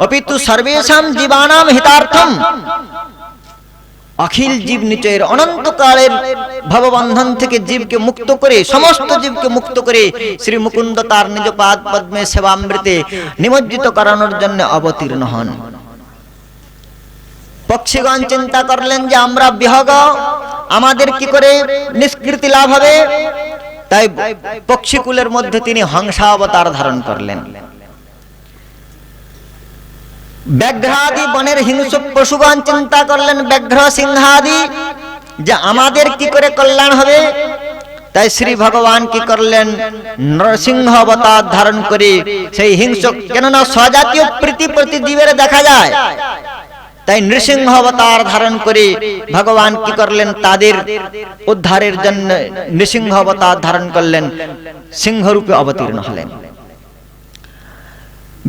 अपितु सर्वेषां जीवानां हितार्थम अखिल जीव निचয়ের অনন্তকালের ভববন্ধন থেকে জীবকে মুক্ত করে, সমস্ত জীবকে মুক্ত করে শ্রী মুকুন্দ তার নিজ পাদ পদ্মে সেবামৃতে নিমজ্জিত করানোর জন্য অবতীর্ণ হন। পক্ষীগণ চিন্তা করলেন যে আমরা বিহগ, আমাদের কি করে নিষ্কৃতি লাভ হবে? তাই পক্ষীকুলের মধ্যে তিনি হংসাবতার ধারণ করলেন। ব্যাঘ্রাদি বনের হিংস্র পশুগণ চিন্তা করলেন, ব্যাঘ্র সিংহাদি, যে আমাদের কি করে কল্যাণ হবে? তাই শ্রী ভগবান কি করলেন? নরসিংহ অবতার ধারণ করে সেই হিংস্র, কেননা স্বজাতীয় প্রীতি প্রতি জীবের দেখা যায়, তাই নৃসিংহ অবতার ধারণ করে ভগবান কি করলেন? তাদের উদ্ধারের জন্য নৃসিংহ অবতার ধারণ করলেন, সিংহরূপে অবতীর্ণ হলেন।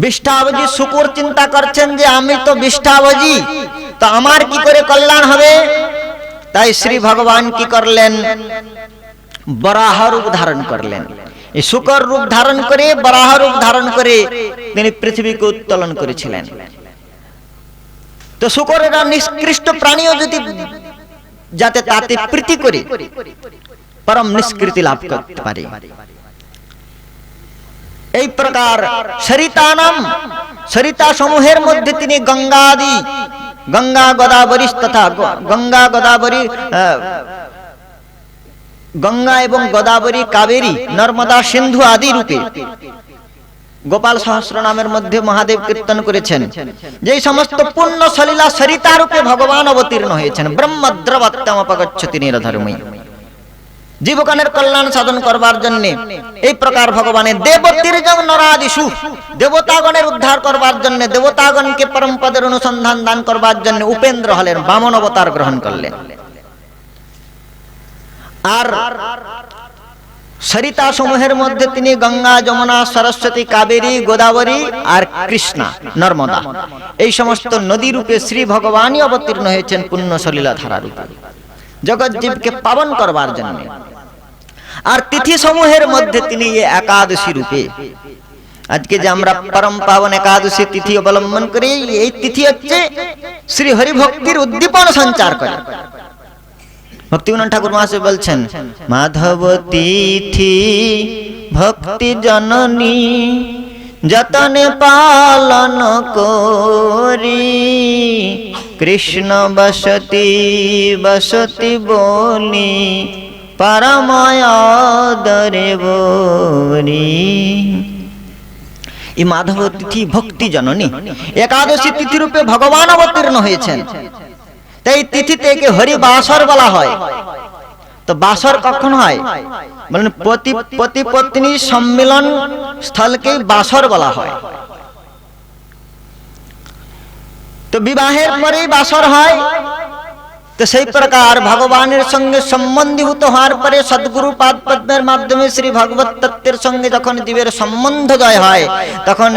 বিষ্ঠাবজি শুকুর চিন্তা করছেন যে আমি তো বিষ্ঠাবজি, তো আমার কি করে কল্যাণ হবে? তাই শ্রী ভগবান কি করলেন? বরাহ রূপ ধারণ করলেন। এই শুকর রূপ ধারণ করে, বরাহ রূপ ধারণ করে তিনি পৃথিবীকে উত্তোলন করেছিলেন। তো শুকরেরা নিষ্কৃষ্ট প্রাণীও যদি যাতে তাতে প্রীতি করে পরম নিষ্কৃতি লাভ করতে পারে। এই প্রকার সরিতানাম, সরিতা সমূহের মধ্যে তিনি গঙ্গাদি, গঙ্গা গোদাবরী তথা গঙ্গা গোদাবরী, গঙ্গা এবং গোদাবরী, কাবেরী, নর্মদা, সিন্ধু আদি রূপে গোপাল সহস্র নামের মধ্যে মহাদেব কীর্তন করেছেন। যে সমস্ত পুণ্য সলিলা সরিতা রূপে ভগবান অবতীর্ণ হয়েছেন। ব্রহ্মদ্রবত্যম অপগচ্ছতি নিরধর্মী, জীবগণের কল্যাণ সাধন করবার জন্য এই প্রকার ভগবানের দেবতীর্যং নরাদিষু, দেবতাগণের উদ্ধার করবার জন্য, দেবতাগণকে পরম পদের অনুসন্ধান দান করবার জন্য উপেন্দ্র হলেন, বামন অবতার গ্রহণ করলেন। আর সরিতা সমূহের মধ্যে তিনি গঙ্গা, যমুনা, সরস্বতী, কাবেরী, গোদাবরী আর কৃষ্ণা, নর্মদা, এই সমস্ত নদী রূপে শ্রী ভগবানই অবতীর্ণ হয়েছেন পুণ্য সলিলা ধারা রূপে জগৎ জীবকে পাবন করবার জন্য। আর তিথি সমূহের মধ্যে তিনি একাদশী রূপে, আজকে যে আমরা পরম পাবন একাদশী তিথি অবলম্বন করি, এই তিথি হচ্ছে শ্রী হরি ভক্তির উদ্দীপন সঞ্চার করে। ভক্তিবিনোদ ঠাকুর মহাশয় বলছেন, মাধব তিথি ভক্তি জননী যতনে পালন করি, কৃষ্ণ বসতি বসতি বলি পরময়াদরে বলি। এই মাধব তিথি ভক্তি জননী একাদশী তিথি রূপে ভগবান অবতীর্ণ হয়েছেন। তাই তিথিতে একে হরি বাসর বলা হয়। তো বাসর কখন হয় বলেন, পতি পত্নী সম্মিলন স্থলকে বাসর বলা হয়। তো বিবাহের পরেই বাসর হয়। তো সেই প্রকার ভগবানের সঙ্গে সম্বন্ধীভূত হওয়ার পরে সদ্গুরু পাদ পদ্মের মাধ্যমে শ্রী ভগবত তত্ত্বের সঙ্গে যখন জীবের সম্বন্ধ জয় হয়, তখন